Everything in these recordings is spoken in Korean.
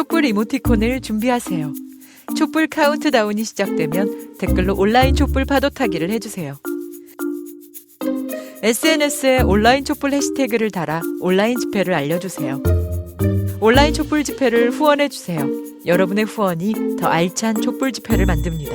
촛불 이모티콘을 준비하세요. 촛불 카운트다운이 시작되면 댓글로 온라인 촛불 파도 타기를 해주세요. SNS에 온라인 촛불 해시태그를 달아 온라인 집회를 알려주세요. 온라인 촛불 집회를 후원해주세요. 여러분의 후원이 더 알찬 촛불 집회를 만듭니다.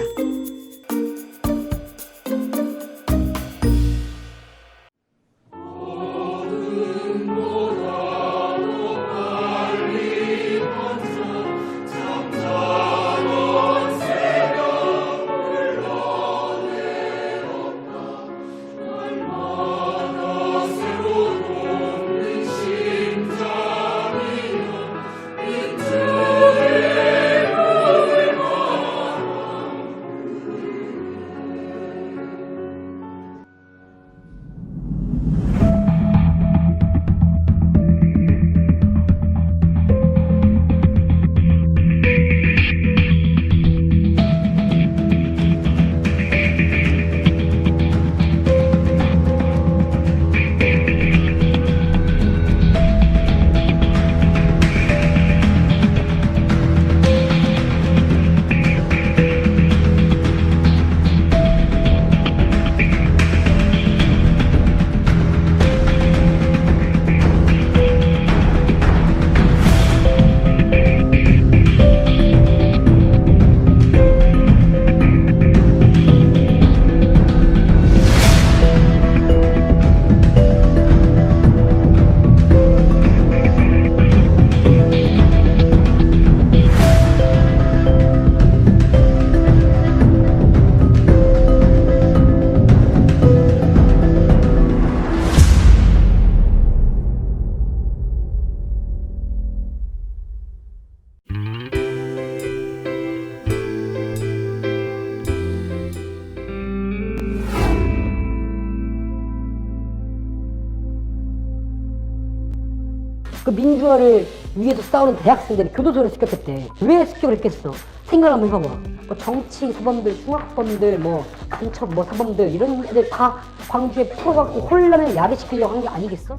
그 민주화를 위해서 싸우는 대학생들이 교도소를 습격했대. 왜 습격을 했겠어? 생각 한번 해봐봐. 뭐 정치 사범들, 흉악범들, 뭐 간첩 뭐 사범들 이런 애들 다 광주에 풀어갖고 혼란을 야기시키려고 한 게 아니겠어?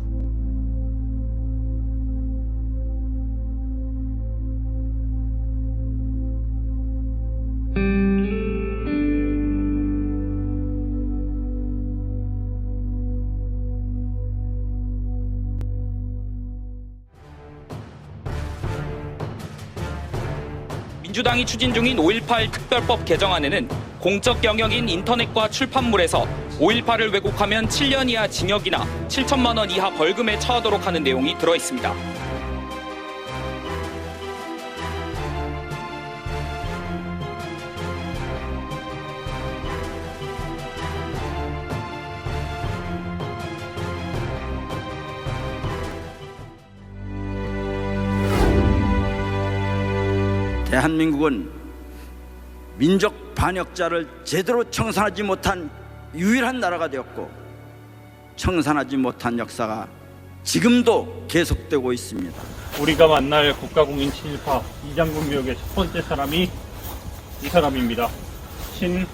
민주당이 추진 중인 5.18 특별법 개정안에는 공적 영역인 인터넷과 출판물에서 5.18을 왜곡하면 7년 이하 징역이나 7천만 원 이하 벌금에 처하도록 하는 내용이 들어 있습니다. 대한민국은 민족 반역자를 제대로 청산하지 못한 유일한 나라가 되었고 청산하지 못한 역사가 지금도 계속되고 있습니다. 우리가 만날 국가공인 친일파 이장군 묘역의 첫 번째 사람이 이 사람입니다. 신혜영.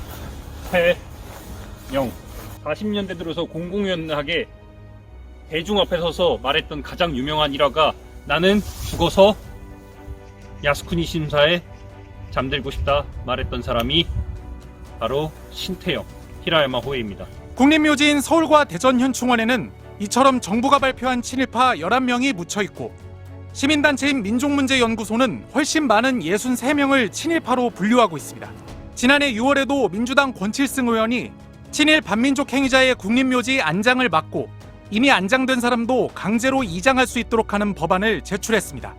40년대 들어서 공공연하게 대중 앞에 서서 말했던 가장 유명한 일화가 나는 죽어서 야스쿠니 심사에 잠들고 싶다 말했던 사람이 바로 신태영 히라야마 호에입니다. 국립묘지인 서울과 대전 현충원에는 이처럼 정부가 발표한 친일파 11명이 묻혀있고 시민단체인 민족문제연구소는 훨씬 많은 63명을 친일파로 분류하고 있습니다. 지난해 6월에도 민주당 권칠승 의원이 친일 반민족 행위자의 국립묘지 안장을 막고 이미 안장된 사람도 강제로 이장할 수 있도록 하는 법안을 제출했습니다.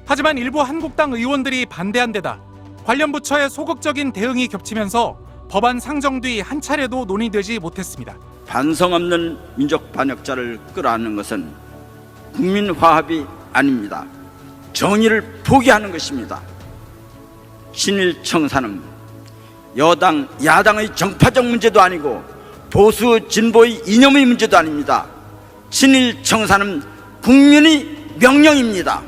하지만 일부 한국당 의원들이 반대한 데다 관련 부처의 소극적인 대응이 겹치면서 법안 상정 뒤 한 차례도 논의되지 못했습니다. 반성 없는 민족 반역자를 끌어안는 것은 국민 화합이 아닙니다. 정의를 포기하는 것입니다. 친일 청산은 여당, 야당의 정파적 문제도 아니고 보수, 진보의 이념의 문제도 아닙니다. 친일 청산은 국민의 명령입니다.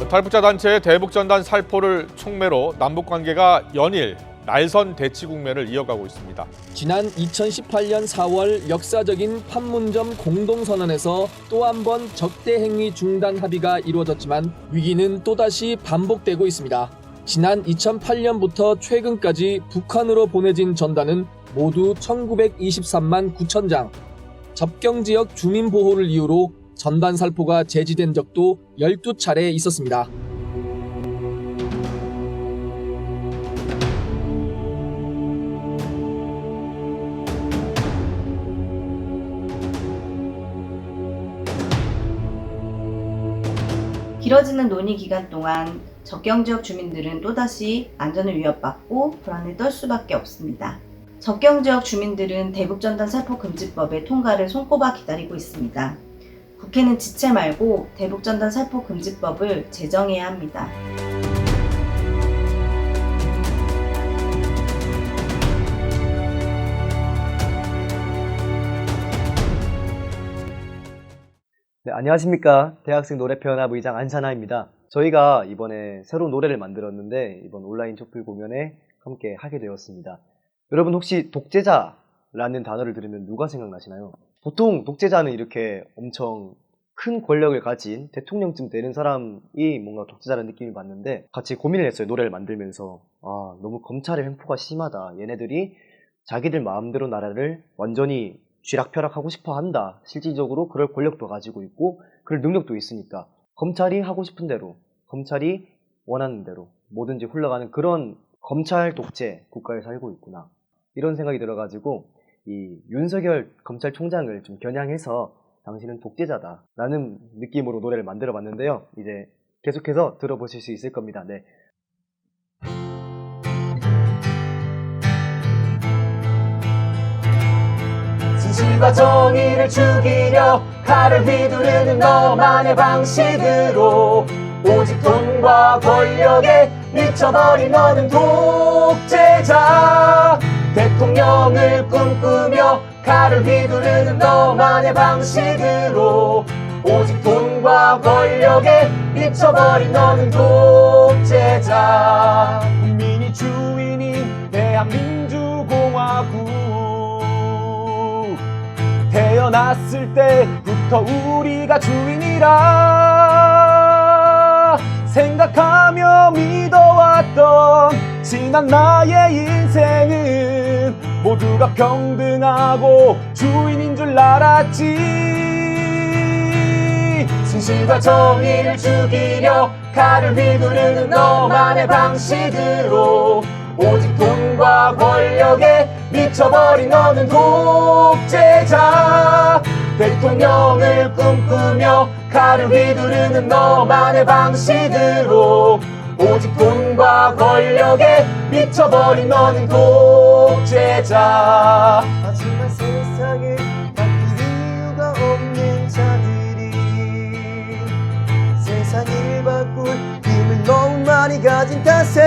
탈북자 단체의 대북전단 살포를 촉매로 남북관계가 연일 날선 대치 국면을 이어가고 있습니다. 지난 2018년 4월 역사적인 판문점 공동선언에서 또 한 번 적대 행위 중단 합의가 이루어졌지만 위기는 또다시 반복되고 있습니다. 지난 2008년부터 최근까지 북한으로 보내진 전단은 모두 1923만 9천 장. 접경지역 주민보호를 이유로 전단 살포가 제지된 적도 12차례 있었습니다. 길어지는 논의 기간 동안 접경지역 주민들은 또다시 안전을 위협받고 불안을 떨 수밖에 없습니다. 접경지역 주민들은 대북전단 살포 금지법의 통과를 손꼽아 기다리고 있습니다. 국회는 지체 말고 대북전단 살포 금지법을 제정해야 합니다. 네, 안녕하십니까. 대학생 노래표연합 의장 안산하입니다. 저희가 이번에 새로운 노래를 만들었는데 이번 온라인 촛불 공연에 함께 하게 되었습니다. 여러분 혹시 독재자라는 단어를 들으면 누가 생각나시나요? 보통 독재자는 이렇게 엄청 큰 권력을 가진 대통령쯤 되는 사람이 뭔가 독재자라는 느낌을 받는데 같이 고민을 했어요. 노래를 만들면서. 아, 너무 검찰의 횡포가 심하다. 얘네들이 자기들 마음대로 나라를 완전히 쥐락펴락하고 싶어 한다. 실질적으로 그럴 권력도 가지고 있고 그럴 능력도 있으니까 검찰이 하고 싶은 대로, 검찰이 원하는 대로 뭐든지 흘러가는 그런 검찰 독재 국가에 살고 있구나. 이런 생각이 들어가지고 이 윤석열 검찰총장을 좀 겨냥해서 당신은 독재자다 라는 느낌으로 노래를 만들어 봤는데요. 이제 계속해서 들어보실 수 있을 겁니다. 네. 진실과 정의를 죽이려 칼을 휘두르는 너만의 방식으로 오직 돈과 권력에 미쳐버린 너는 독재자. 대통령을 꿈꾸며 칼을 휘두르는 너만의 방식으로 오직 돈과 권력에 미쳐버린 너는 독재자. 국민이 주인인 대한민주공화국 태어났을 때부터 우리가 주인이라 생각하며 믿어왔던 지난 나의 인생은 모두가 평등하고 주인인 줄 알았지. 진실과 정의를 죽이려 칼을 휘두르는 너만의 방식으로 오직 돈과 권력에 미쳐버린 너는 독재자. 대통령을 꿈꾸며 칼을 휘두르는 너만의 방식으로 오직 돈과 권력에 미쳐버린 너는 독재자. 하지만 세상에 바뀔 이유가 없는 자들이 세상을 바꿀 힘을 너무 많이 가진 탓에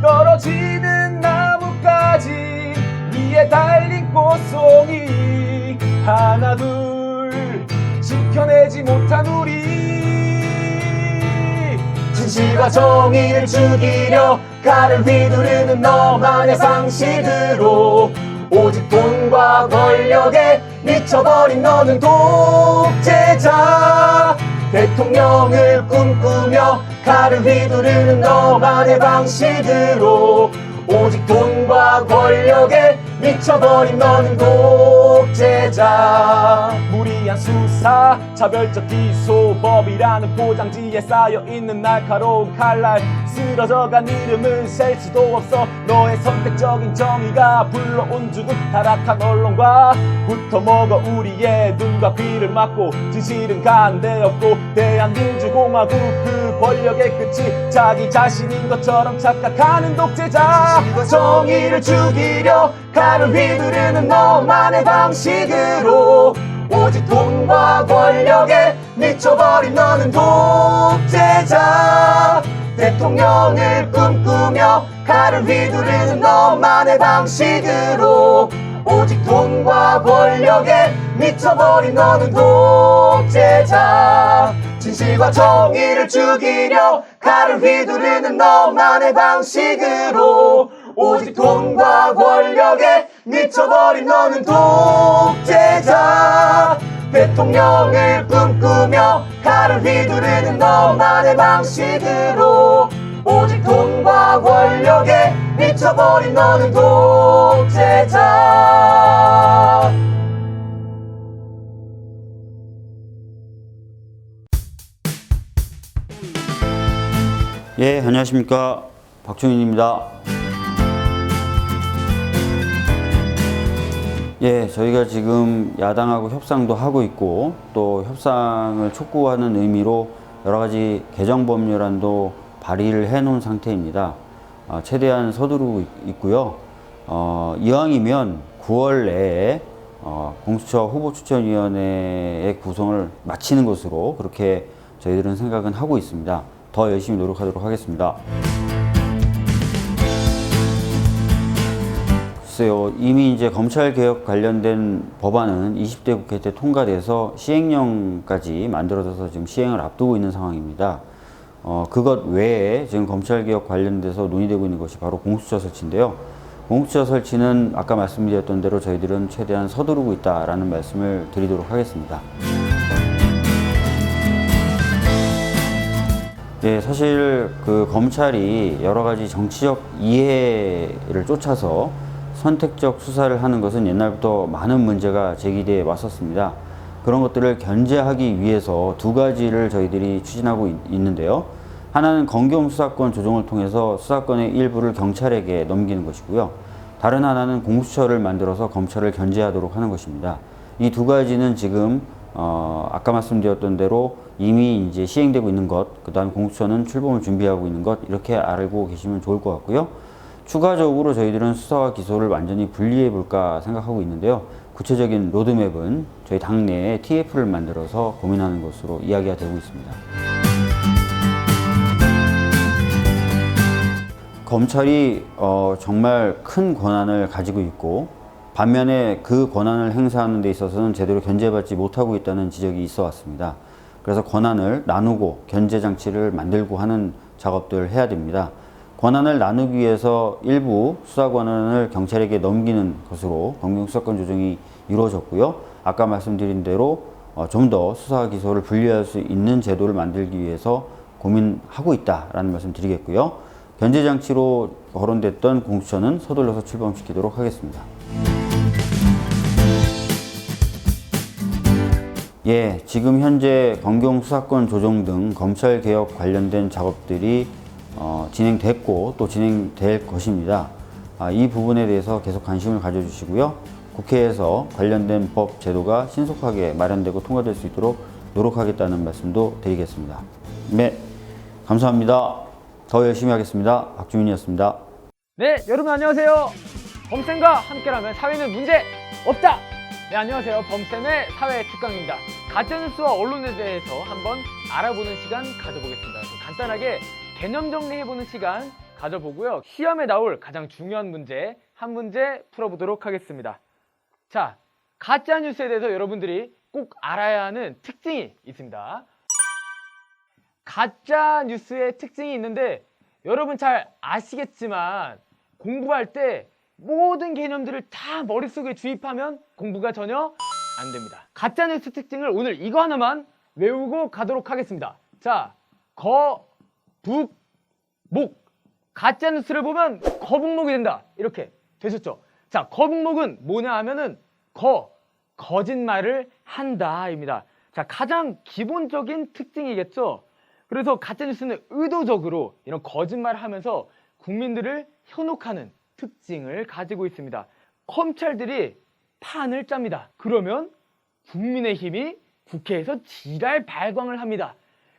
떨어지는 나뭇가지 위에 달린 꽃송이 하나 둘 지켜내지 못한 우리. 진실과 정의를 죽이려 칼을 휘두르는 너만의 방식으로 오직 돈과 권력에 미쳐버린 너는 독재자. 대통령을 꿈꾸며 칼을 휘두르는 너만의 방식으로 오직 돈과 권력에 미쳐버린 너는 독재자. 무리한 수사, 차별적 기소법이라는 포장지에 쌓여있는 날카로운 칼날 쓰러져간 이름을 셀 수도 없어. 너의 선택적인 정의가 불러온 죽음 타락한 언론과 붙어먹어 우리의 눈과 귀를 막고 진실은 간데없고 대한민주공화국 그 권력의 끝이 자기 자신인 것처럼 착각하는 독재자. 정의를 죽이려 칼을 휘두르는 너만의 방식으로 오직 돈과 권력에 미쳐버린 너는 독재자. 대통령을 꿈꾸며 칼을 휘두르는 너만의 방식으로 오직 돈과 권력에 미쳐버린 너는 독재자. 진실과 정의를 죽이려 칼을 휘두르는 너만의 방식으로 오직 돈과 권력에 미쳐버린 너는 독재자. 대통령을 꿈꾸며 칼을 휘두르는 너만의 방식으로 오직 돈과 권력에 미쳐버린 너는 독재자. 예, 안녕하십니까. 박종인입니다. 예, 저희가 지금 야당하고 협상도 하고 있고 또 협상을 촉구하는 의미로 여러 가지 개정 법률안도 발의를 해 놓은 상태입니다. 최대한 서두르고 있고요. 이왕이면 9월 내에 공수처 후보추천위원회의 구성을 마치는 것으로 그렇게 저희들은 생각은 하고 있습니다. 더 열심히 노력하도록 하겠습니다. 글쎄요, 이미 이제 검찰개혁 관련된 법안은 20대 국회 때 통과돼서 시행령까지 만들어져서 지금 시행을 앞두고 있는 상황입니다. 그것 외에 지금 검찰개혁 관련돼서 논의되고 있는 것이 바로 공수처 설치인데요. 공수처 설치는 아까 말씀드렸던 대로 저희들은 최대한 서두르고 있다라는 말씀을 드리도록 하겠습니다. 예, 사실 그 검찰이 여러 가지 정치적 이해를 쫓아서 선택적 수사를 하는 것은 옛날부터 많은 문제가 제기되어 왔었습니다. 그런 것들을 견제하기 위해서 두 가지를 저희들이 추진하고 있는데요. 하나는 검경 수사권 조정을 통해서 수사권의 일부를 경찰에게 넘기는 것이고요. 다른 하나는 공수처를 만들어서 검찰을 견제하도록 하는 것입니다. 이 두 가지는 지금 아까 말씀드렸던 대로 이미 이제 시행되고 있는 것, 그 다음 공수처는 출범을 준비하고 있는 것, 이렇게 알고 계시면 좋을 것 같고요. 추가적으로 저희들은 수사와 기소를 완전히 분리해 볼까 생각하고 있는데요. 구체적인 로드맵은 저희 당내에 TF를 만들어서 고민하는 것으로 이야기가 되고 있습니다. 검찰이 정말 큰 권한을 가지고 있고 반면에 그 권한을 행사하는 데 있어서는 제대로 견제받지 못하고 있다는 지적이 있어 왔습니다. 그래서 권한을 나누고 견제 장치를 만들고 하는 작업들을 해야 됩니다. 권한을 나누기 위해서 일부 수사 권한을 경찰에게 넘기는 것으로 검경 수사권 조정이 이루어졌고요. 아까 말씀드린 대로 좀 더 수사 기소를 분리할 수 있는 제도를 만들기 위해서 고민하고 있다라는 말씀 드리겠고요. 견제 장치로 거론됐던 공수처는 서둘러서 출범시키도록 하겠습니다. 예, 지금 현재 검경 수사권 조정 등 검찰 개혁 관련된 작업들이 진행됐고 또 진행될 것입니다. 이 부분에 대해서 계속 관심을 가져주시고요. 국회에서 관련된 법 제도가 신속하게 마련되고 통과될 수 있도록 노력하겠다는 말씀도 드리겠습니다. 네, 감사합니다. 더 열심히 하겠습니다. 박주민이었습니다. 네, 여러분 안녕하세요. 범쌤과 함께라면 사회는 문제 없다. 네, 안녕하세요. 범쌤의 사회 특강입니다. 가짜뉴스와 언론에 대해서 한번 알아보는 시간 가져보겠습니다. 간단하게 개념 정리해보는 시간 가져보고요. 시험에 나올 가장 중요한 문제 한 문제 풀어보도록 하겠습니다. 자, 가짜뉴스에 대해서 여러분들이 꼭 알아야 하는 특징이 있습니다. 가짜뉴스의 특징이 있는데 여러분 잘 아시겠지만 공부할 때 모든 개념들을 다 머릿속에 주입하면 공부가 전혀 안 됩니다. 가짜뉴스 특징을 오늘 이거 하나만 외우고 가도록 하겠습니다. 자, 북, 목. 가짜뉴스를 보면 거북목이 된다. 이렇게 되셨죠? 자, 거북목은 뭐냐 하면은 거짓말을 한다 입니다. 자, 가장 기본적인 특징이겠죠? 그래서 가짜뉴스는 의도적으로 이런 거짓말을 하면서 국민들을 현혹하는 특징을 가지고 있습니다. 검찰들이 판을 짭니다. 그러면 국민의힘이 국회에서 지랄 발광을 합니다.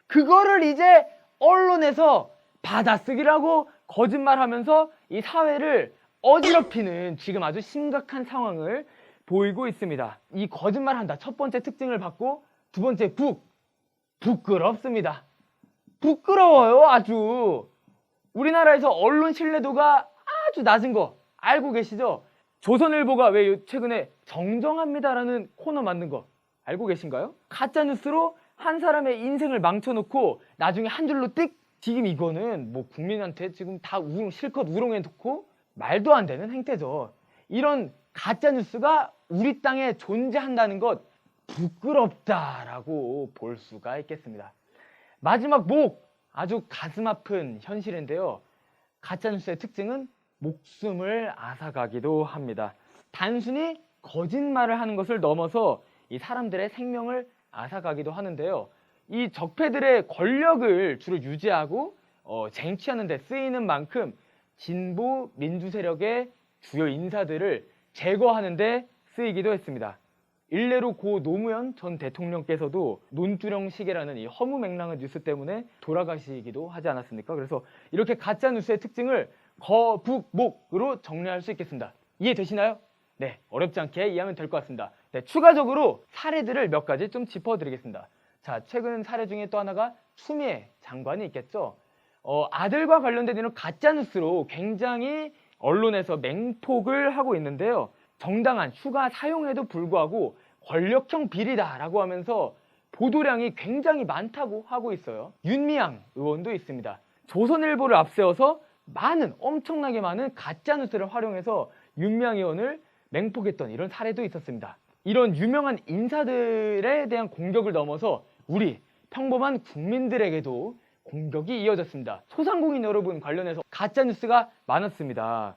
그거를 이제 언론에서 받아쓰기라고 거짓말하면서 이 사회를 어지럽히는 지금 아주 심각한 상황을 보이고 있습니다. 이 거짓말한다 첫 번째 특징을 받고 두 번째 부끄럽습니다. 부끄러워요. 아주 우리나라에서 언론 신뢰도가 아주 낮은 거 알고 계시죠? 조선일보가 왜 최근에 정정합니다라는 코너 만든 거 알고 계신가요? 가짜뉴스로 한 사람의 인생을 망쳐놓고 나중에 한 줄로 띡. 지금 이거는 뭐 국민한테 지금 다 실컷 우롱해놓고 말도 안 되는 행태죠. 이런 가짜뉴스가 우리 땅에 존재한다는 것 부끄럽다라고 볼 수가 있겠습니다. 마지막 아주 가슴 아픈 현실인데요. 가짜뉴스의 특징은 목숨을 앗아가기도 합니다. 단순히 거짓말을 하는 것을 넘어서 이 사람들의 생명을 앗아가기도 하는데요. 이 적폐들의 권력을 주로 유지하고 쟁취하는 데 쓰이는 만큼 진보 민주 세력의 주요 인사들을 제거하는 데 쓰이기도 했습니다. 일례로 고 노무현 전 대통령께서도 논두렁 시계라는 이 허무맹랑한 뉴스 때문에 돌아가시기도 하지 않았습니까? 그래서 이렇게 가짜 뉴스의 특징을 거북목으로 정리할 수 있겠습니다. 이해되시나요? 네, 어렵지 않게 이해하면 될 것 같습니다. 네, 추가적으로 사례들을 몇 가지 좀 짚어드리겠습니다. 자, 최근 사례 중에 또 하나가 추미애 장관이 있겠죠. 아들과 관련된 이런 가짜 뉴스로 굉장히 언론에서 맹폭을 하고 있는데요. 정당한 휴가 사용에도 불구하고 권력형 비리다라고 하면서 보도량이 굉장히 많다고 하고 있어요. 윤미향 의원도 있습니다. 조선일보를 앞세워서 엄청나게 많은 가짜뉴스를 활용해서 윤미향 의원을 맹폭했던 이런 사례도 있었습니다. 이런 유명한 인사들에 대한 공격을 넘어서 우리 평범한 국민들에게도 공격이 이어졌습니다. 소상공인 여러분 관련해서 가짜뉴스가 많았습니다.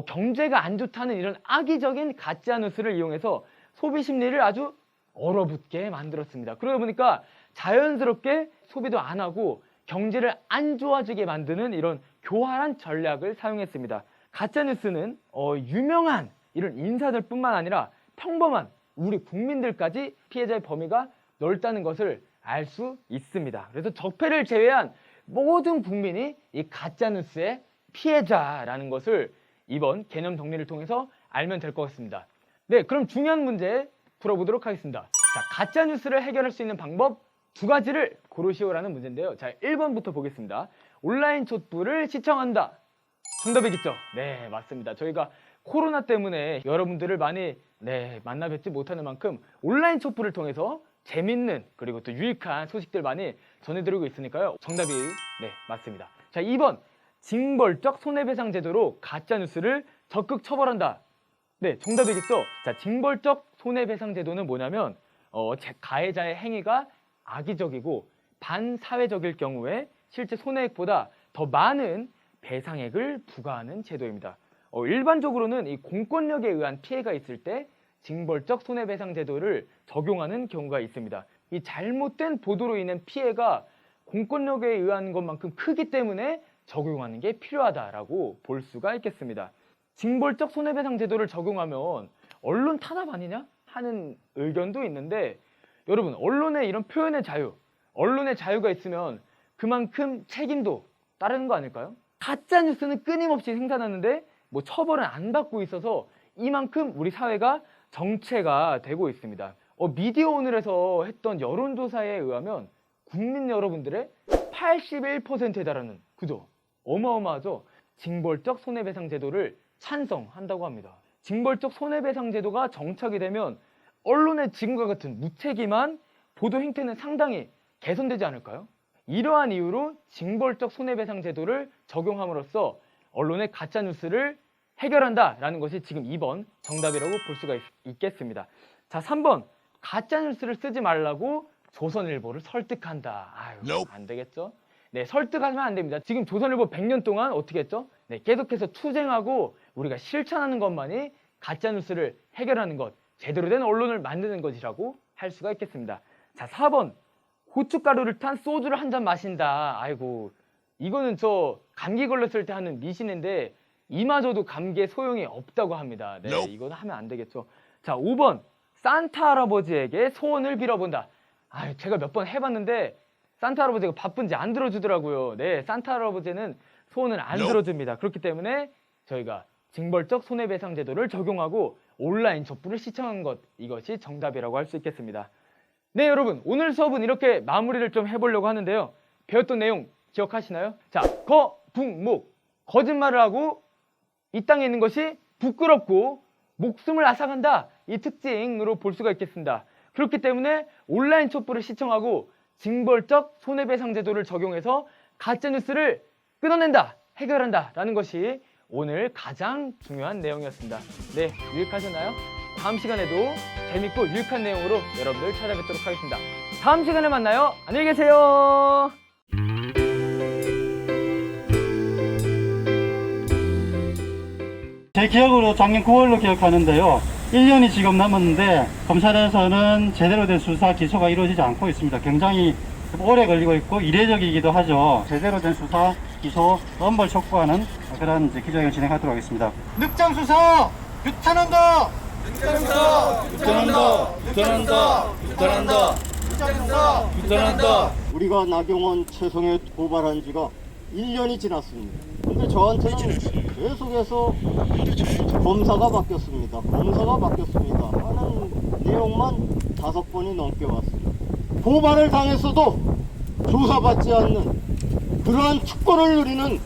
경제가 안 좋다는 이런 악의적인 가짜뉴스를 이용해서 소비 심리를 아주 얼어붙게 만들었습니다. 그러다 보니까 자연스럽게 소비도 안 하고 경제를 안 좋아지게 만드는 이런 교활한 전략을 사용했습니다. 가짜뉴스는 유명한 이런 인사들 뿐만 아니라 평범한 우리 국민들까지 피해자의 범위가 넓다는 것을 알 수 있습니다. 그래서 적폐를 제외한 모든 국민이 이 가짜뉴스의 피해자라는 것을 이번 개념 정리를 통해서 알면 될 것 같습니다. 네, 그럼 중요한 문제 풀어보도록 하겠습니다. 자, 가짜뉴스를 해결할 수 있는 방법 2가지를 고르시오라는 문제인데요. 자, 1번부터 보겠습니다. 온라인 촛불을 시청한다. 정답이겠죠? 네, 맞습니다. 저희가 코로나 때문에 여러분들을 많이 만나 뵙지 못하는 만큼 온라인 촛불을 통해서 재밌는 그리고 또 유익한 소식들 많이 전해드리고 있으니까요. 정답이 맞습니다. 자, 2번 징벌적 손해배상 제도로 가짜뉴스를 적극 처벌한다. 네, 정답이겠죠? 자, 징벌적 손해배상 제도는 뭐냐면 가해자의 행위가 악의적이고 반사회적일 경우에 실제 손해액보다 더 많은 배상액을 부과하는 제도입니다. 일반적으로는 이 공권력에 의한 피해가 있을 때 징벌적 손해배상 제도를 적용하는 경우가 있습니다. 이 잘못된 보도로 인한 피해가 공권력에 의한 것만큼 크기 때문에 적용하는 게 필요하다라고 볼 수가 있겠습니다. 징벌적 손해배상 제도를 적용하면 언론 탄압 아니냐 하는 의견도 있는데, 여러분, 언론의 이런 표현의 자유, 언론의 자유가 있으면 그만큼 책임도 따르는 거 아닐까요? 가짜 뉴스는 끊임없이 생산하는데 뭐 처벌은 안 받고 있어서 이만큼 우리 사회가 정체가 되고 있습니다. 미디어 오늘에서 했던 여론조사에 의하면 국민 여러분들의 81%에 달하는, 그죠? 어마어마하죠? 징벌적 손해배상 제도를 찬성한다고 합니다. 징벌적 손해배상 제도가 정착이 되면 언론의 지금과 같은 무책임한 보도 행태는 상당히 개선되지 않을까요? 이러한 이유로 징벌적 손해배상 제도를 적용함으로써 언론의 가짜뉴스를 해결한다라는 것이 지금 2번 정답이라고 볼 수가 있겠습니다. 자, 3번 가짜뉴스를 쓰지 말라고 조선일보를 설득한다. 아유, 안 되겠죠? 네, 설득하면 안 됩니다. 지금 조선일보 100년 동안 어떻게 했죠? 네, 계속해서 투쟁하고 우리가 실천하는 것만이 가짜뉴스를 해결하는 것, 제대로 된 언론을 만드는 것이라고 할 수가 있겠습니다. 자, 4번 고춧가루를 탄 소주를 한 잔 마신다. 아이고, 이거는 저 감기 걸렸을 때 하는 미신인데 이마저도 감기에 소용이 없다고 합니다. 네, 이건 하면 안 되겠죠. 자, 5번 산타 할아버지에게 소원을 빌어본다. 아유, 제가 몇 번 해봤는데 산타 할아버지가 바쁜지 안 들어주더라고요. 네, 산타 할아버지는 소원을 안 들어줍니다. 그렇기 때문에 저희가 징벌적 손해배상 제도를 적용하고 온라인 촛불을 시청한 것, 이것이 정답이라고 할 수 있겠습니다. 네, 여러분, 오늘 수업은 이렇게 마무리를 좀 해보려고 하는데요. 배웠던 내용 기억하시나요? 자, 거북목, 거짓말을 하고 이 땅에 있는 것이 부끄럽고 목숨을 앗아간다, 이 특징으로 볼 수가 있겠습니다. 그렇기 때문에 온라인 촛불을 시청하고 징벌적 손해배상 제도를 적용해서 가짜뉴스를 끊어낸다, 해결한다 라는 것이 오늘 가장 중요한 내용이었습니다. 네, 유익하셨나요? 다음 시간에도 재밌고 유익한 내용으로 여러분들 찾아뵙도록 하겠습니다. 다음 시간에 만나요. 안녕히 계세요. 제 기억으로 작년 9월로 기억하는데요. 1년이 지금 남았는데 검찰에서는 제대로 된 수사 기소가 이루어지지 않고 있습니다. 굉장히 오래 걸리고 있고 이례적이기도 하죠. 제대로 된 수사 기소 엄벌 촉구하는 그런 기자회견 진행하도록 하겠습니다. 늑장 수사 규탄한다. 늑장 수사 규탄한다. 규탄한다. 규탄한다. 늑장 수사 규탄한다. 우리가 나경원, 최성애 고발한 지가 1년이 지났습니다. 근데 저한테는 계속해서 검사가 바뀌었습니다. 하는 내용만 5번이 넘게 왔습니다. 고발을 당했어도 조사받지 않는 그러한 특권을 누리는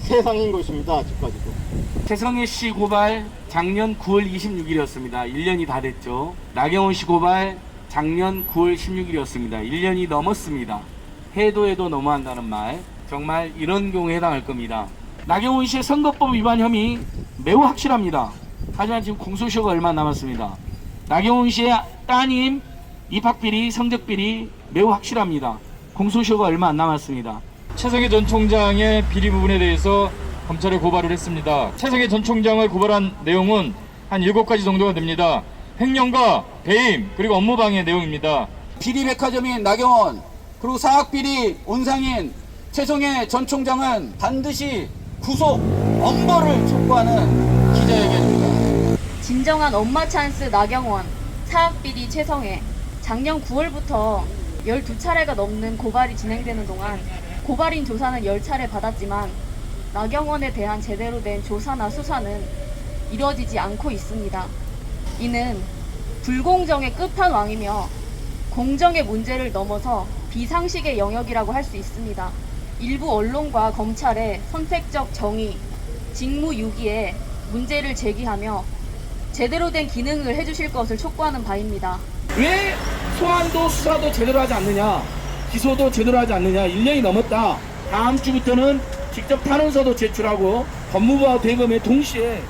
세상인 것입니다. 아직까지도. 최성애 씨 고발 작년 9월 26일이었습니다. 1년이 다 됐죠. 나경원 씨 고발 작년 9월 16일이었습니다. 1년이 넘었습니다. 해도 너무한다는 말, 정말 이런 경우에 해당할 겁니다. 나경원 씨의 선거법 위반 혐의 매우 확실합니다. 하지만 지금 공소시효가 얼마 남았습니다. 나경원 씨의 따님 입학비리, 성적비리 매우 확실합니다. 공소시효가 얼마 안 남았습니다. 최성애 전 총장의 비리 부분에 대해서 검찰에 고발을 했습니다. 최성애 전 총장을 고발한 내용은 한 7가지 정도가 됩니다. 횡령과 배임 그리고 업무방해 내용입니다. 비리백화점인 나경원, 그리고 사학비리 온상인 최성애 전 총장은 반드시 구속, 엄벌을 촉구하는 기자회견입니다. 진정한 엄마 찬스 나경원, 사학비리 최성애. 작년 9월부터 12차례가 넘는 고발이 진행되는 동안 고발인 조사는 10차례 받았지만 나경원에 대한 제대로 된 조사나 수사는 이루어지지 않고 있습니다. 이는 불공정의 끝판왕이며 공정의 문제를 넘어서 비상식의 영역이라고 할 수 있습니다. 일부 언론과 검찰의 선택적 정의, 직무유기에 문제를 제기하며 제대로 된 기능을 해주실 것을 촉구하는 바입니다. 왜 소환도 수사도 제대로 하지 않느냐, 기소도 제대로 하지 않느냐. 1년이 넘었다. 다음 주부터는 직접 탄원서도 제출하고 법무부와 대검에 동시에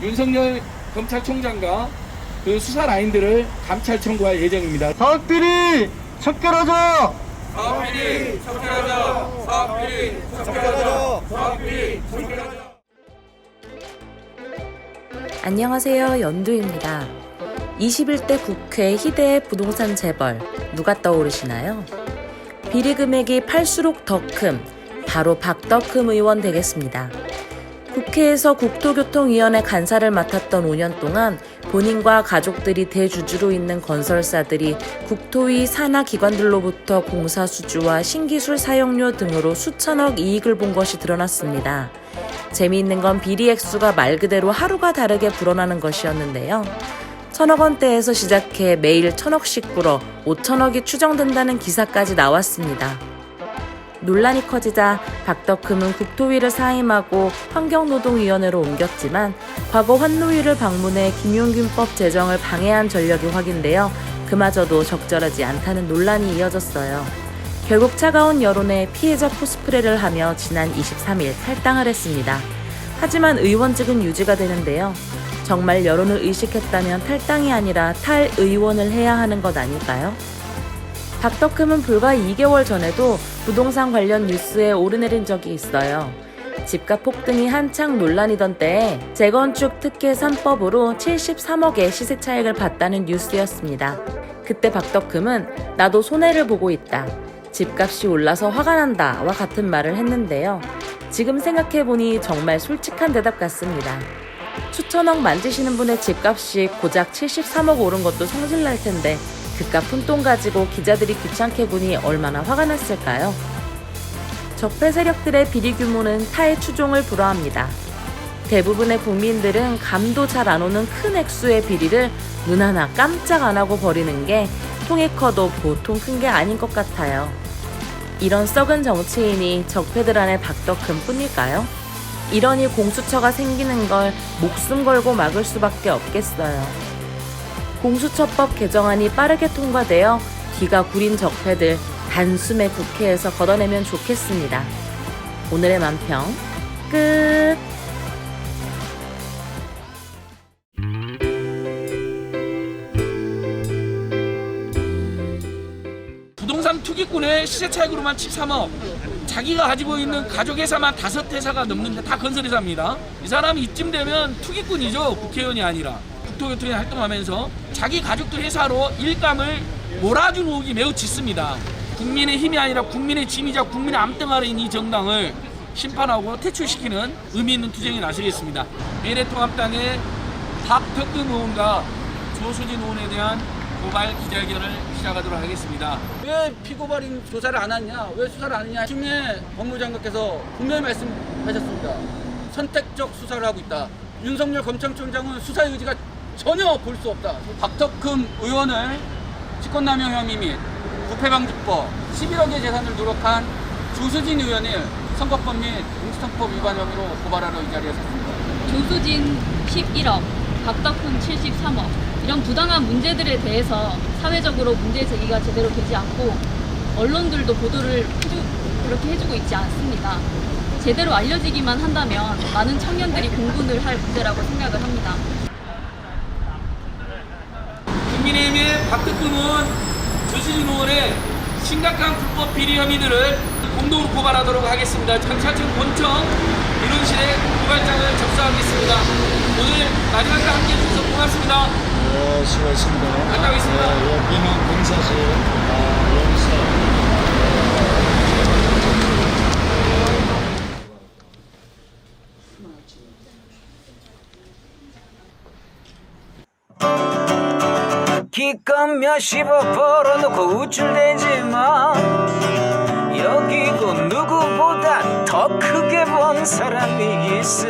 윤석열 검찰총장과 그 수사 라인들을 감찰 청구할 예정입니다. 사학비리 척결하자. 사학비리 척결하자. 사학비리 척결하자. 사학비리 척결하자. 안녕하세요. 연두입니다. 21대 국회 희대의 부동산 재벌 누가 떠오르시나요? 비리 금액이 팔수록 더 큰 바로 박덕흠 의원 되겠습니다. 국회에서 국토교통위원회 간사를 맡았던 5년 동안 본인과 가족들이 대주주로 있는 건설사들이 국토위 산하 기관들로부터 공사 수주와 신기술 사용료 등으로 수천억 이익을 본 것이 드러났습니다. 재미있는 건 비리 액수가 말 그대로 하루가 다르게 불어나는 것이었는데요. 1,000억 원대에서 시작해 매일 1,000억씩 불어 5천억이 추정된다는 기사까지 나왔습니다. 논란이 커지자 박덕흠은 국토위를 사임하고 환경노동위원회로 옮겼지만 과거 환노위를 방문해 김용균법 제정을 방해한 전력이 확인되어 그마저도 적절하지 않다는 논란이 이어졌어요. 결국 차가운 여론에 피해자 코스프레를 하며 지난 23일 탈당을 했습니다. 하지만 의원직은 유지가 되는데요. 정말 여론을 의식했다면 탈당이 아니라 탈의원을 해야 하는 것 아닐까요? 박덕흠은 불과 2개월 전에도 부동산 관련 뉴스에 오르내린 적이 있어요. 집값 폭등이 한창 논란이던 때에 재건축 특혜 3법으로 73억의 시세 차익을 봤다는 뉴스였습니다. 그때 박덕흠은 나도 손해를 보고 있다. 집값이 올라서 화가 난다와 같은 말을 했는데요. 지금 생각해보니 정말 솔직한 대답 같습니다. 수천억 만지시는 분의 집값이 고작 73억 오른 것도 성질날 텐데 그깟 푼돈 가지고 기자들이 귀찮게 보니 얼마나 화가 났을까요? 적폐 세력들의 비리 규모는 타의 추종을 불허합니다. 대부분의 국민들은 감도 잘 안 오는 큰 액수의 비리를 눈 하나 깜짝 안 하고 버리는 게 통이 커도 보통 큰 게 아닌 것 같아요. 이런 썩은 정치인이 적폐들 안에 박덕흠 뿐일까요? 이러니 공수처가 생기는 걸 목숨 걸고 막을 수밖에 없겠어요. 공수처법 개정안이 빠르게 통과되어 뒤가 구린 적폐들 단숨에 국회에서 걷어내면 좋겠습니다. 오늘의 만평 끝. 부동산 투기꾼의 시세 차익으로만 13억, 자기가 가지고 있는 가족회사만 5회사가 넘는데 다 건설회사입니다. 이 사람이 이쯤 되면 투기꾼이죠. 국회의원이 아니라. 국토교통에 활동하면서 자기 가족들 회사로 일감을 몰아준 의혹이 매우 짙습니다. 국민의 힘이 아니라 국민의 짐이자 국민의 암덩어리인 이 정당을 심판하고 퇴출시키는 의미 있는 투쟁에 나서겠습니다. 미래통합당의 박덕근 의원과 조수진 의원에 대한 고발 기자회견을 시작하도록 하겠습니다. 왜 피고발인 조사를 안 하냐, 왜 수사를 안 하냐, 김해 법무장관께서 분명히 말씀하셨습니다. 선택적 수사를 하고 있다. 윤석열 검찰총장은 수사 의지가 전혀 볼 수 없다. 박덕흠 의원을 직권남용 혐의 및 부패방지법 11억의 재산을 누락한 조수진 의원을 선거법 및 공직선거법 위반 혐의로 고발하러 이 자리에 섰습니다. 조수진 11억, 박덕흠 73억 이런 부당한 문제들에 대해서 사회적으로 문제 제기가 제대로 되지 않고 언론들도 보도를 그렇게 해주고 있지 않습니다. 제대로 알려지기만 한다면 많은 청년들이 공분을 할 문제라고 생각을 합니다. 국민의힘의 박덕흠 의원, 조수진 의원의 심각한 불법 비리 혐의들을 공동으로 고발하도록 하겠습니다. 경찰청 본청 민원실에 고발장을 접수하겠습니다. 오늘 마지막까지 함께해 주셔서 고맙습니다. 네, 수고하셨습니다. 갔다 오겠습니다. 민원 공사실 여기서. 기껏 몇십억 벌어놓고 우쭐대지마. 여기고 누구보다 더 크게 번 사람이 있어.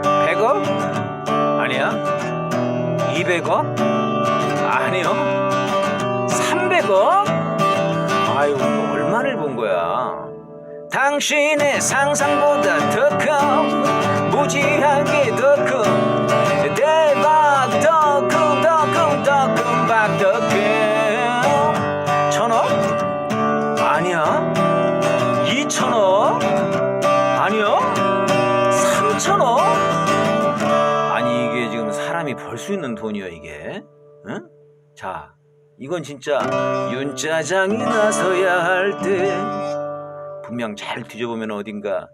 100억? 아니야. 200억? 아니요. 300억? 아유, 뭐 얼마를 본 거야. 당신의 상상보다 더 큰, 무지하게 더 큰, 대박 더 큰, 더 큰, 더 큰 박덕흠. 1,000억? 아니야. 2,000억? 아니요. 3,000억? 아니, 이게 지금 사람이 벌 수 있는 돈이야, 이게? 응? 자, 이건 진짜 윤짜장이 나서야 할 때. 분명 잘 뒤져보면 어딘가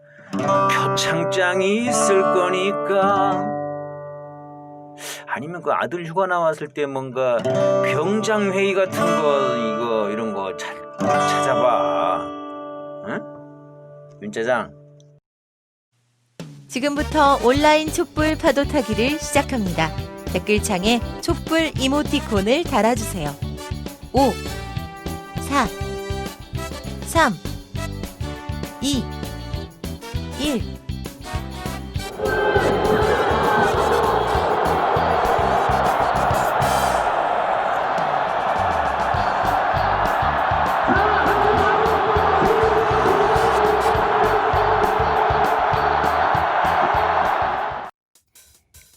표창장이 있을 거니까. 아니면 그 아들 휴가 나왔을 때 뭔가 병장회의 같은 거 이런 거 찾아봐. 응? 윤짜장. 지금부터 온라인 촛불 파도 타기를 시작합니다. 댓글창에 촛불 이모티콘을 달아주세요. 5, 4, 3, 2, 1.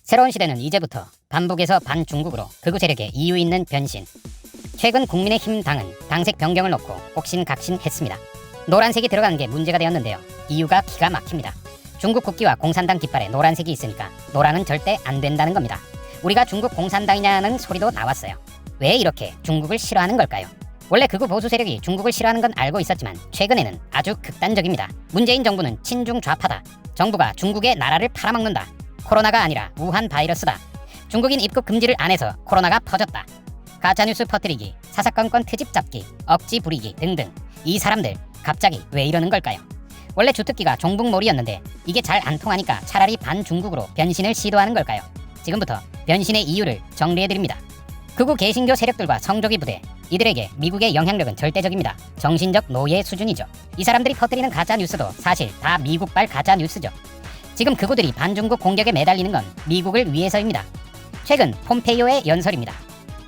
새로운 시대는 이제부터 반북에서 반중국으로 극우 세력의 이유 있는 변신. 최근 국민의힘 당은 당색 변경을 놓고 옥신각신했습니다. 노란색이 들어간 게 문제가 되었는데요. 이유가 기가 막힙니다. 중국 국기와 공산당 깃발에 노란색이 있으니까 노랑은 절대 안 된다는 겁니다. 우리가 중국 공산당이냐는 소리도 나왔어요. 왜 이렇게 중국을 싫어하는 걸까요? 원래 극우 보수 세력이 중국을 싫어하는 건 알고 있었지만 최근에는 아주 극단적입니다. 문재인 정부는 친중 좌파다. 정부가 중국의 나라를 팔아먹는다. 코로나가 아니라 우한 바이러스다. 중국인 입국 금지를 안 해서 코로나가 퍼졌다. 가짜뉴스 퍼뜨리기, 사사건건 트집 잡기, 억지 부리기 등등. 이 사람들 갑자기 왜 이러는 걸까요? 원래 주특기가 종북몰이였는데 이게 잘 안 통하니까 차라리 반중국으로 변신을 시도하는 걸까요? 지금부터 변신의 이유를 정리해드립니다. 극우 개신교 세력들과 성조기 부대, 이들에게 미국의 영향력은 절대적입니다. 정신적 노예 수준이죠. 이 사람들이 퍼뜨리는 가짜뉴스도 사실 다 미국발 가짜뉴스죠. 지금 극우들이 반중국 공격에 매달리는 건 미국을 위해서입니다. 최근 폼페이오의 연설입니다.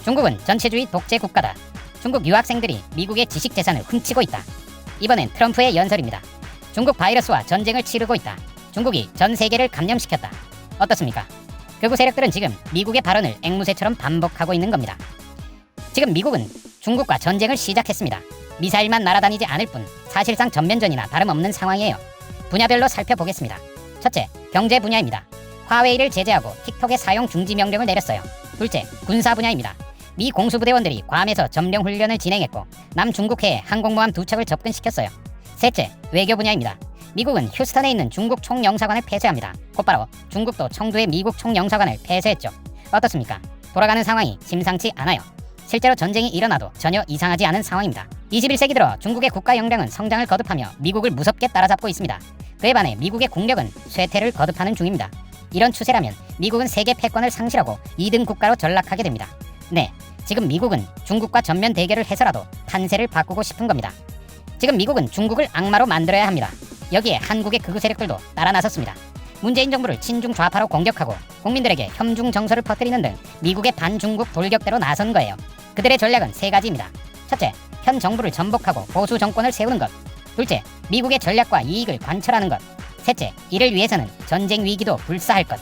중국은 전체주의 독재 국가다. 중국 유학생들이 미국의 지식 재산을 훔치고 있다. 이번엔 트럼프의 연설입니다. 중국 바이러스와 전쟁을 치르고 있다. 중국이 전 세계를 감염시켰다. 어떻습니까? 극우 세력들은 지금 미국의 발언을 앵무새처럼 반복하고 있는 겁니다. 지금 미국은 중국과 전쟁을 시작했습니다. 미사일만 날아다니지 않을 뿐 사실상 전면전이나 다름없는 상황이에요. 분야별로 살펴보겠습니다. 첫째, 경제 분야입니다. 화웨이를 제재하고 틱톡의 사용 중지 명령을 내렸어요. 둘째, 군사 분야입니다. 미 공수부대원들이 괌에서 점령 훈련을 진행했고 남중국해에 항공모함 2척을 접근시켰어요. 셋째, 외교 분야입니다. 미국은 휴스턴에 있는 중국 총영사관을 폐쇄합니다. 곧바로 중국도 청두의 미국 총영사관을 폐쇄했죠. 어떻습니까? 돌아가는 상황이 심상치 않아요. 실제로 전쟁이 일어나도 전혀 이상하지 않은 상황입니다. 21세기 들어 중국의 국가 역량은 성장을 거듭하며 미국을 무섭게 따라잡고 있습니다. 그에 반해 미국의 국력은 쇠퇴를 거듭하는 중입니다. 이런 추세라면 미국은 세계 패권을 상실하고 2등 국가로 전락하게 됩니다. 네, 지금 미국은 중국과 전면 대결을 해서라도 판세를 바꾸고 싶은 겁니다. 지금 미국은 중국을 악마로 만들어야 합니다. 여기에 한국의 극우 세력들도 따라 나섰습니다. 문재인 정부를 친중 좌파로 공격하고 국민들에게 혐중 정서를 퍼뜨리는 등 미국의 반중국 돌격대로 나선 거예요. 그들의 전략은 세 가지입니다. 첫째, 현 정부를 전복하고 보수 정권을 세우는 것. 둘째, 미국의 전략과 이익을 관철하는 것. 셋째, 이를 위해서는 전쟁 위기도 불사할 것.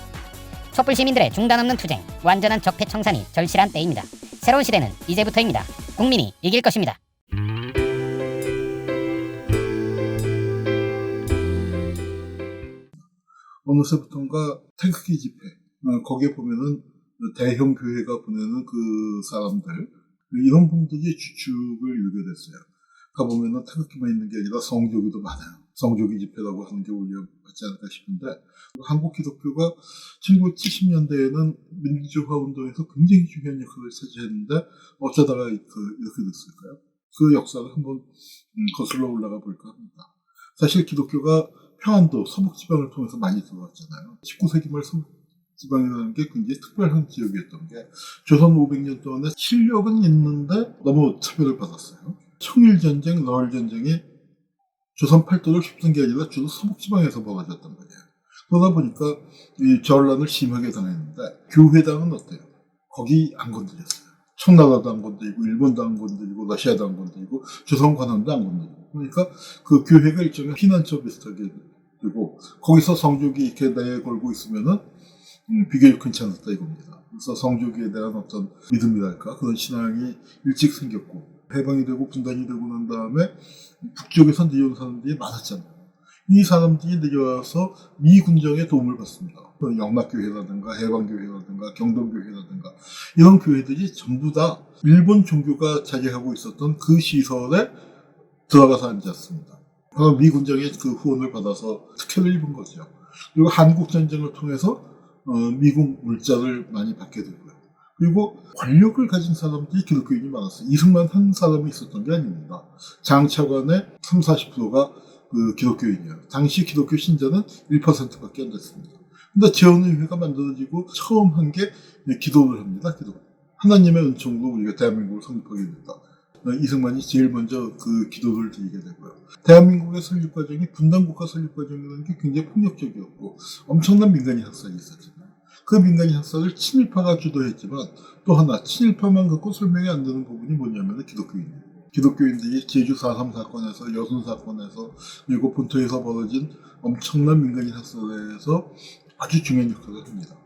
촛불 시민들의 중단 없는 투쟁, 완전한 적폐청산이 절실한 때입니다. 새로운 시대는 이제부터입니다. 국민이 이길 것입니다. 어느새부턴가 태극기 집회, 거기에 보면은 대형 교회가 보내는 그 사람들, 이런 분들이 주축을 이루게 됐어요. 가보면은 태극기만 있는 게 아니라 성조기도 많아요. 성조기 집회라고 하는 게 오히려 맞지 않을까 싶은데, 한국 기독교가 1970년대에는 민주화 운동에서 굉장히 중요한 역할을 차지했는데 어쩌다가 이렇게 됐을까요? 그 역사를 한번 거슬러 올라가 볼까 합니다. 사실 기독교가 평안도, 서북지방을 통해서 많이 들어왔잖아요. 19세기 말 서북지방이라는 게 굉장히 특별한 지역이었던 게 조선 500년 동안에 실력은 있는데 너무 차별을 받았어요. 청일전쟁, 러일전쟁이 조선 팔도를 휩쓴 게 아니라 주로 서북지방에서 벌어졌단 말이에요. 그러다 보니까 이 전란을 심하게 당했는데 교회당은 어때요? 거기 안 건드렸어요. 청나라도 안 건드리고 일본도 안 건드리고 러시아도 안 건드리고 조선 관원도 안 건드리고 그러니까 그 교회가 일종의 피난처 비슷하게 되고 거기서 성조기 이렇게 내걸고 있으면은 비교적 괜찮았다 이겁니다. 그래서 성조기에 대한 어떤 믿음이랄까 그런 신앙이 일찍 생겼고 해방이 되고 분단이 되고 난 다음에 북쪽에서 내려온 사람들이 많았잖아요. 이 사람들이 내려와서 미 군정의 도움을 받습니다. 영락교회라든가 해방교회라든가 경동교회라든가 이런 교회들이 전부 다 일본 종교가 자리하고 있었던 그 시설에 들어가서 앉았습니다. 바로 미 군정의 그 후원을 받아서 특혜를 입은 거죠. 그리고 한국전쟁을 통해서 미국 물자를 많이 받게 되고요. 그리고 권력을 가진 사람들이 기독교인이 많았어요. 이승만 한 사람이 있었던 게 아닙니다. 장차관의 30-40%가 그 기독교인이에요. 당시 기독교 신자는 1%밖에 안 됐습니다. 근데 재헌의회가 만들어지고 처음 한 게 기도를 합니다. 기도. 하나님의 은총으로 우리가 대한민국을 성립하게 됐다. 이승만이 제일 먼저 그 기도를 드리게 되고요. 대한민국의 설립 과정이 분단국가 설립 과정이라는 게 굉장히 폭력적이었고 엄청난 민간인 학살이 있었잖아요. 그 민간인 학살을 친일파가 주도했지만 또 하나 친일파만 갖고 설명이 안 되는 부분이 뭐냐면 기독교인이에요. 기독교인들이 제주 4.3 사건에서 여순 사건에서 그리고 본토에서 벌어진 엄청난 민간인 학살에서 아주 중요한 역할을 합니다.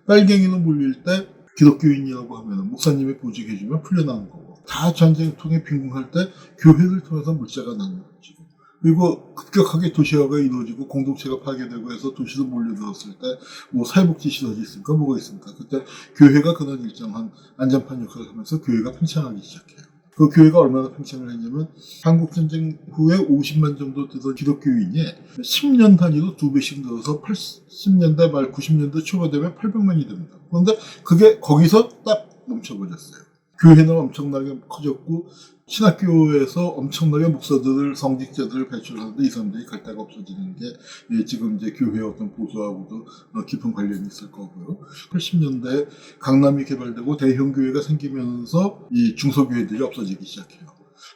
빨갱이로 몰릴 때 기독교인이라고 하면 목사님이 보직해주면 풀려나는 거고 다 전쟁통에 빈궁할 때 교회를 통해서 물자가 나는 거죠. 그리고 급격하게 도시화가 이루어지고 공동체가 파괴되고 해서 도시로 몰려들었을 때 뭐 사회복지 시설이 있습니까? 뭐가 있습니까? 그때 교회가 그런 일정한 안전판 역할을 하면서 교회가 팽창하기 시작해요. 그 교회가 얼마나 팽창을 했냐면 한국전쟁 후에 50만 정도 되던 기독교인이 10년 단위로 2배씩 늘어서 80년대 말 90년대 초가 되면 800만이 됩니다. 그런데 그게 거기서 딱 멈춰버렸어요. 교회는 엄청나게 커졌고 신학교에서 엄청나게 목사들을 성직자들을 배출하는데 이 사람들이 갈 데가 없어지는 게 지금 이제 교회의 어떤 보수하고도 깊은 관련이 있을 거고요. 80년대에 강남이 개발되고 대형 교회가 생기면서 이 중소교회들이 없어지기 시작해요.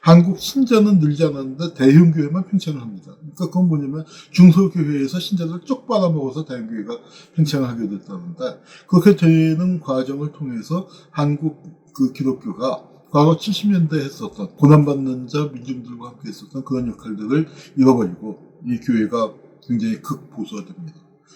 한국 신자는 늘지 않았는데 대형 교회만 팽창을 합니다. 그러니까 그건 뭐냐면 중소교회에서 신자들을 쪽 빨아먹어서 대형 교회가 팽창을 하게 됐다는데 그렇게 되는 과정을 통해서 한국 그 기독교가 과거 70년대에 했었던 고난받는 자 민중들과 함께 했었던 그런 역할들을 잃어버리고 이 교회가 굉장히 극보수화됩니다.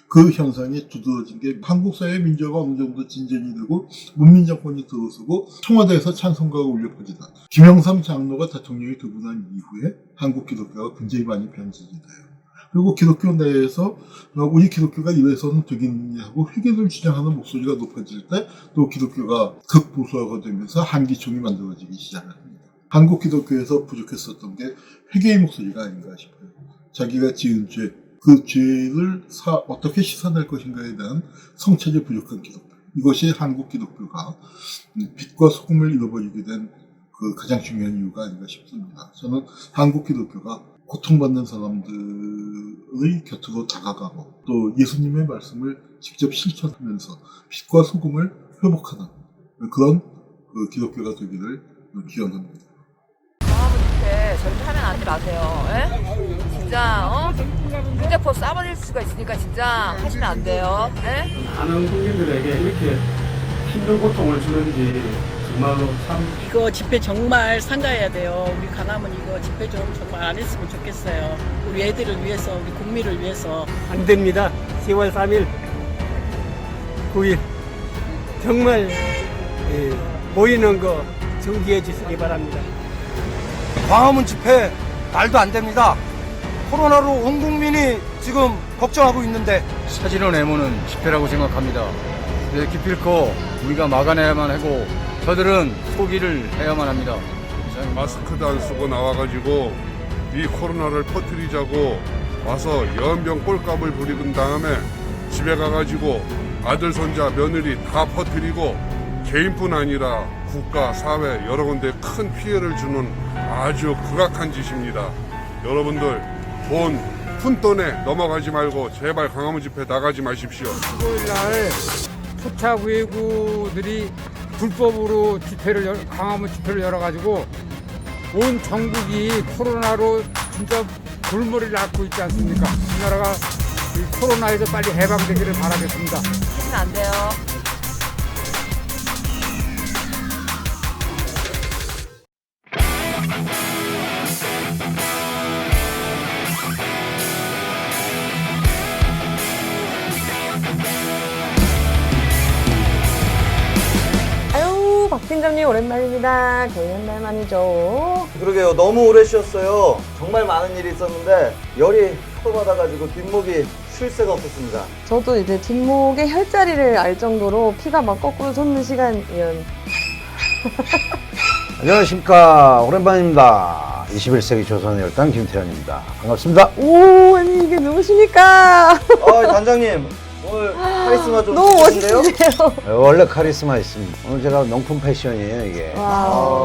그 현상이 두드러진 게 한국 사회 민주화가 어느 정도 진전이 되고 문민 정권이 들어서고 청와대에서 찬송가가 울려 퍼지다. 김영삼 장로가 대통령이 되고 난 이후에 한국 기독교가 굉장히 많이 변질이 돼요. 그리고 기독교 내에서 우리 기독교가 이래서는 되겠느냐 하고 회개를 주장하는 목소리가 높아질 때 또 기독교가 극보수화가 되면서 한기총이 만들어지기 시작합니다. 한국 기독교에서 부족했었던 게 회개의 목소리가 아닌가 싶어요. 자기가 지은 죄, 그 죄를 어떻게 씻어낼 것인가에 대한 성찰이 부족한 기독교. 이것이 한국 기독교가 빛과 소금을 잃어버리게 된 그 가장 중요한 이유가 아닌가 싶습니다. 저는 한국 기독교가 고통받는 사람들의 곁으로 다가가고 또 예수님의 말씀을 직접 실천하면서 빛과 소금을 회복하는 그런 기독교가 되기를 기원합니다. 절대 하면 안 마세요. 에? 진짜 휴대폰 싸버릴 수가 있으니까 진짜 하시면 안 돼요. 에? 많은 국민들에게 이렇게 힘든 고통을 주는지 정말로 참. 이거 집회 정말 삼가해야 돼요. 우리 강화문 이거 집회 좀 정말 안 했으면 좋겠어요. 우리 애들을 위해서, 우리 국민을 위해서. 안 됩니다. 10월 3일, 9일 정말 모이는 거 정지해 주시기 바랍니다. 광화문 집회 말도 안 됩니다. 코로나로 온 국민이 지금 걱정하고 있는데 사지로 내모는 집회라고 생각합니다. 기필코 우리가 막아내야만 하고 저들은 포기를 해야만 합니다. 마스크도 안 쓰고 나와가지고 이 코로나를 퍼뜨리자고 와서 연병 꼴값을 부리는 다음에 집에 가가지고 아들, 손자, 며느리 다 퍼뜨리고 개인뿐 아니라 국가, 사회 여러 군데 큰 피해를 주는 아주 극악한 짓입니다. 여러분들 푼돈에 넘어가지 말고 제발 광화문 집회 나가지 마십시오. 토요일날 포착 외구들이 불법으로 광화문 집회를 열어가지고 온 전국이 코로나로 진짜 골머리를 앓고 있지 않습니까? 이 나라가 이 코로나에서 빨리 해방되기를 바라겠습니다. 하시면 안 돼요. 박 팀장님 오랜만입니다. 거의 한 달 만이죠. 그러게요. 너무 오래 쉬었어요. 정말 많은 일이 있었는데 열이 하도 받아가지고 뒷목이 쉴 새가 없었습니다. 저도 이제 뒷목의 혈자리를 알 정도로 피가 막 거꾸로 솟는 시간이었. 안녕하십니까. 오랜만입니다. 21세기 조선의 열당 김태현입니다. 반갑습니다. 오, 아니 이게 누구십니까? 단장님. 오늘 카리스마 좀 너무 멋있는데요? 원래 카리스마 있습니다. 오늘 제가 명품 패션이에요, 이게.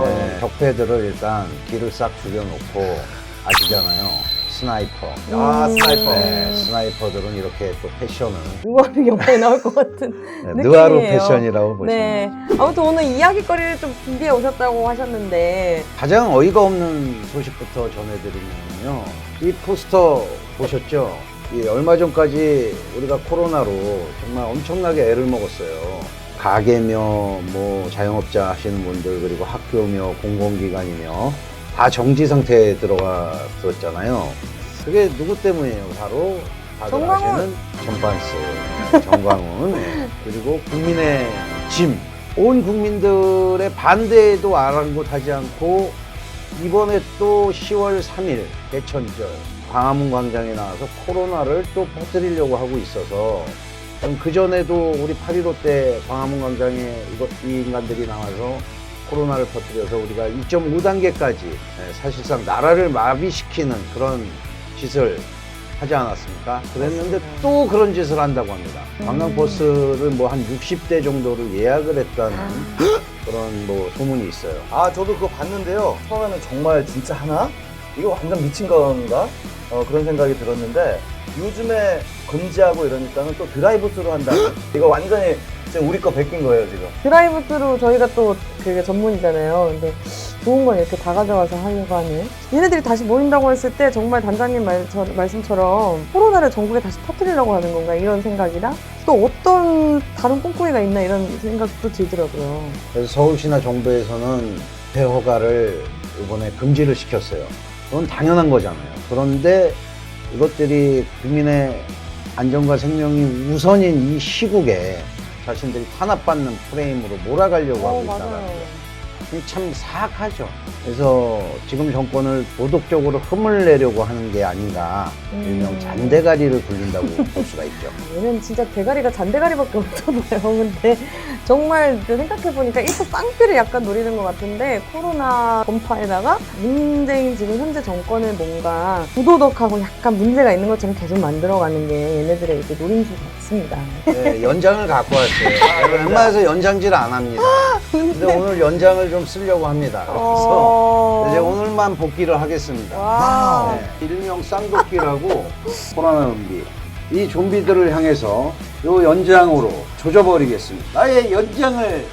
네, 적폐들을 일단 길을 싹 죽여놓고 아시잖아요. 스나이퍼. 스나이퍼. 네, 스나이퍼들은 이렇게 또 패션을. 느와르 영화에 나올 것 같은 느낌이에요. 느와르 패션이라고 보시면 네. 아무튼 오늘 이야기거리를 좀 준비해 오셨다고 하셨는데 가장 어이가 없는 소식부터 전해드리면요. 이 포스터 보셨죠? 얼마 전까지 우리가 코로나로 정말 엄청나게 애를 먹었어요. 가게며 뭐 자영업자 하시는 분들 그리고 학교며 공공기관이며 다 정지 상태에 들어갔었잖아요. 그게 누구 때문이에요? 바로 다들 아시는 전반스, 정광훈 그리고 국민의 짐. 온 국민들의 반대에도 아랑곳하지 않고 이번에 또 10월 3일 개천절 광화문 광장에 나와서 코로나를 또 퍼뜨리려고 하고 있어서 그전에도 우리 8.15 때 광화문 광장에 이 인간들이 나와서 코로나를 퍼뜨려서 우리가 2.5단계까지 사실상 나라를 마비시키는 그런 짓을 하지 않았습니까? 그랬는데 또 그런 짓을 한다고 합니다. 관광버스를 뭐 한 60대 정도를 예약을 했다는 그런 뭐 소문이 있어요. 저도 그거 봤는데요. 처음에는 정말 진짜 하나? 이거 완전 미친 건가? 그런 생각이 들었는데 요즘에 금지하고 이러니까는 또 드라이브스루 한다는 이거 완전히 지금 우리 거 베낀 거예요 지금. 드라이브스루 저희가 또 그게 전문이잖아요. 근데 좋은 건 이렇게 다 가져와서 하려고 하는. 얘네들이 다시 모인다고 했을 때 정말 단장님 말씀처럼 코로나를 전국에 다시 퍼뜨리려고 하는 건가 이런 생각이랑 또 어떤 다른 꼼꼼이가 있나 이런 생각도 들더라고요. 그래서 서울시나 정부에서는 집회 허가를 이번에 금지를 시켰어요. 그건 당연한 거잖아요. 그런데 이것들이 국민의 안전과 생명이 우선인 이 시국에 자신들이 탄압받는 프레임으로 몰아가려고 하고 있다는 거. 참 사악하죠. 그래서 지금 정권을 도덕적으로 흠을 내려고 하는 게 아닌가, 일명 잔대가리를 굴린다고 볼 수가 있죠. 얘는 진짜 대가리가 잔대가리밖에 없잖아요. 근데 정말 생각해보니까 일부 쌍피를 약간 노리는 것 같은데, 코로나 전파에다가 문재인 지금 현재 정권을 뭔가 부도덕하고 약간 문제가 있는 것처럼 계속 만들어가는 게 얘네들의 이제 노림수 같습니다. 네, 연장을 갖고 왔어요. 웬만해서 연장질 안 합니다. 근데 오늘 연장을 좀 쓰려고 합니다. 그래서 이제 오늘만 복귀를 하겠습니다. 네, 일명 쌍도끼라고 코로나 좀비. 이 좀비들을 향해서 요 연장으로 조져버리겠습니다. 나의 연장을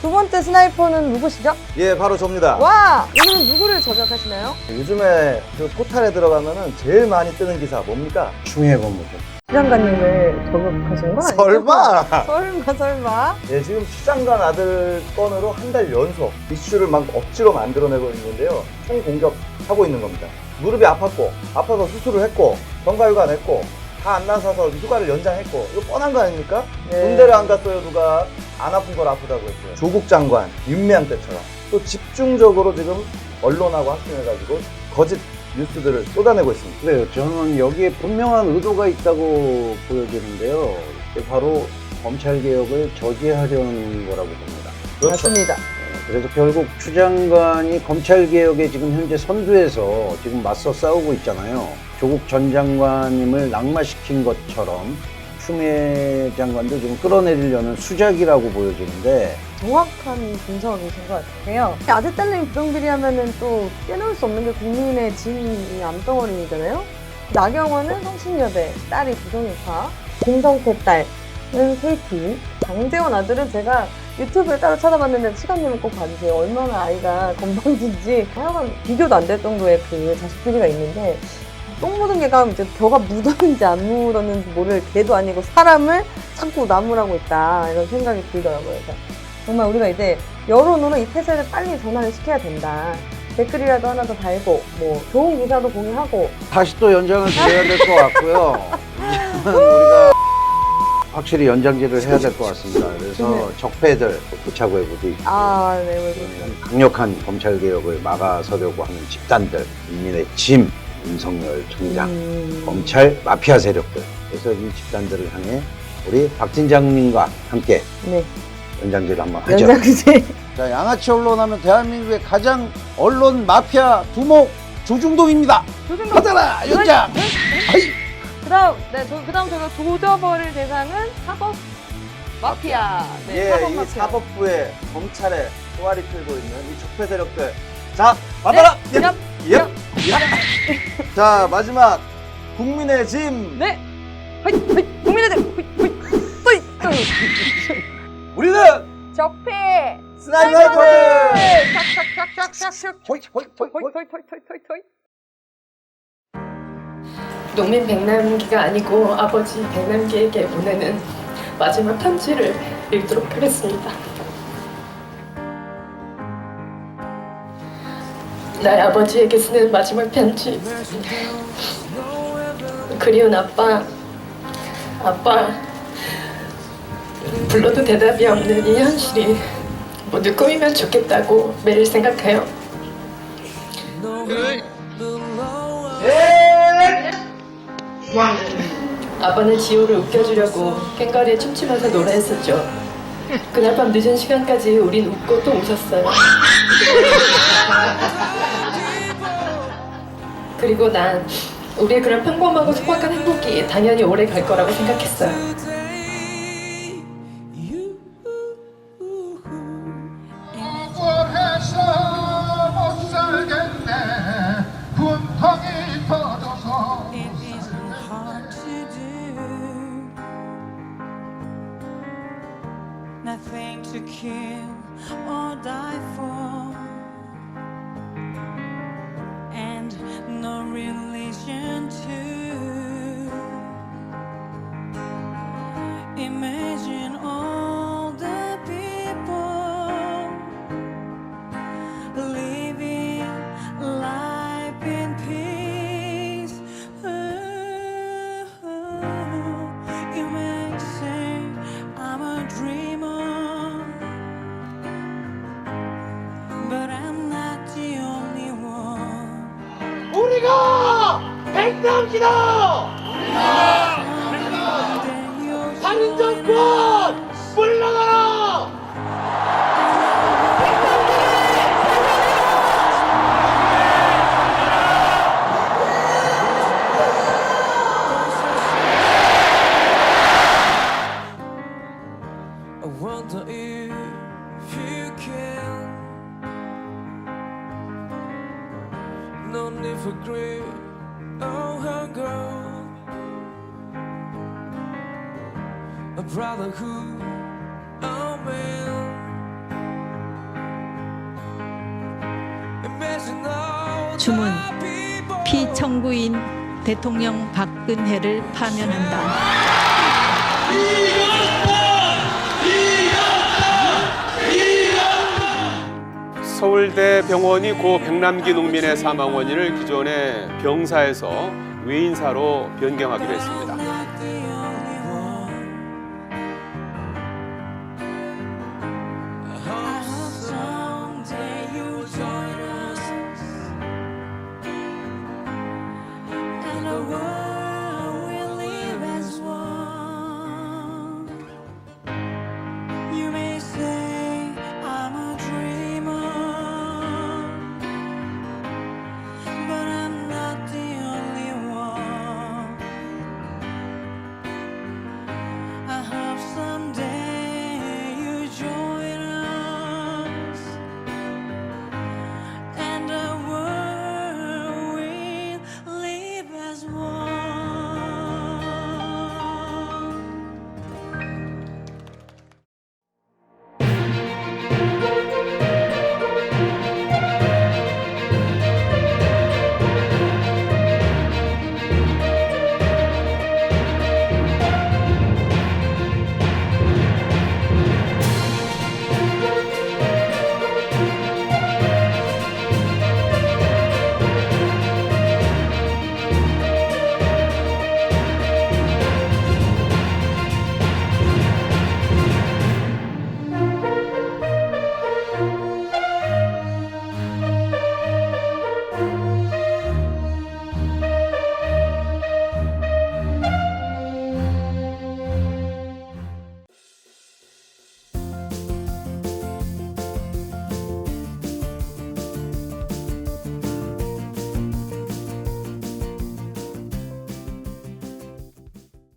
두 번째 스나이퍼는 누구시죠? 예, 바로 접니다. 와! 오늘은 누구를 저격하시나요? 요즘에 그 포탈에 들어가면은 제일 많이 뜨는 기사 뭡니까? 충해 건물죠. 추장관님을 저격하신 거 아니죠? 설마! 설마? 네, 지금 추장관 아들 건으로 한 달 연속 이슈를 막 억지로 만들어내고 있는데요. 총 공격하고 있는 겁니다. 무릎이 아파서 수술을 했고, 정가휴가 냈고, 다 안 나서서 휴가를 연장했고, 이거 뻔한 거 아닙니까? 네. 군대를 안 갔어요, 누가. 안 아픈 걸 아프다고 했어요. 조국 장관, 윤미향 때처럼. 또 집중적으로 지금 언론하고 합심해가지고 거짓 뉴스들을 쏟아내고 있습니다. 그래요. 저는 여기에 분명한 의도가 있다고 보여지는데요. 바로 검찰개혁을 저지하려는 거라고 봅니다. 그렇죠. 맞습니다. 그래서 결국 추 장관이 검찰개혁에 지금 현재 선두에서 지금 맞서 싸우고 있잖아요. 조국 전 장관님을 낙마시킨 것처럼 추미애 장관도 지금 끌어내리려는 수작이라고 보여지는데, 정확한 분석이신 것 같아요. 아들 딸내미 부정비리하면은 또 빼놓을 수 없는 게 국민의 진이 암덩어리잖아요. 나경원은 성신여대, 딸이 부정일파, 김성태 딸은 KT, 장재원 아들은 제가 유튜브를 따로 찾아봤는데 시간 되면 꼭 봐주세요. 얼마나 아이가 건방진지 하여간 비교도 안 될 정도의 그 자식들이가 있는데, 똥 묻은 개가 이제 벼가 묻었는지 안 묻었는지 모를 개도 아니고 사람을 자꾸 나무라고 있다, 이런 생각이 들더라고요. 그래서 정말 우리가 이제 여론으로 이 태세를 빨리 전환을 시켜야 된다. 댓글이라도 하나 더 달고, 뭐 좋은 기사도 공유하고. 다시 또 연장을 드려야 될 것 같고요. 우리가 확실히 연장제를 해야 될 것 같습니다. 그래서 적폐들, 부차구에도 있고, 강력한 검찰개혁을 막아서려고 하는 집단들, 국민의 짐, 윤석열 총장, 검찰 마피아 세력들. 그래서 이 집단들을 향해 우리 박 팀장님과 함께 연장제를 한번 하죠. 연장제. 자, 양아치 언론하면 대한민국의 가장 언론 마피아 두목 조중동입니다. 하잖아, 연장. 그다음 제가 조져버릴 대상은 사법 마피아. 예, 사법 이 마피아. 사법부에 검찰에 소화리 끌고 있는 이 적폐 세력들. 자, 받아라. 자, 마지막 국민의 짐. 네. 국민의 짐. 우리는 적폐 스나이퍼들. 농민 백남기가 아니고 아버지 백남기에게 보내는 마지막 편지를 읽도록 하겠습니다. 나의 아버지에게 쓰는 마지막 편지. 그리운 아빠, 불러도 대답이 없는 이 현실이 모두 꿈이면 좋겠다고 매일 생각해요. 아빠는 지호를 웃겨주려고 꽹과리에 춤추면서 노래했었죠. 그날 밤 늦은 시간까지 우린 웃고 또 웃었어요. 그리고 난 우리의 그런 평범하고 소박한 행복이 당연히 오래 갈 거라고 생각했어요. Nothing to kill or die for, and no religion to imagine all the people living life in peace. 우리가 행동시다! 살인정권 물러가라! I wonder if you can. No need for greed or hunger. A brotherhood, oh man. Imagine all 주문 피청구인 대통령 박근혜를 파면한다. 서울대 병원이 고 백남기 농민의 사망 원인을 기존의 병사에서 외인사로 변경하기로 했습니다.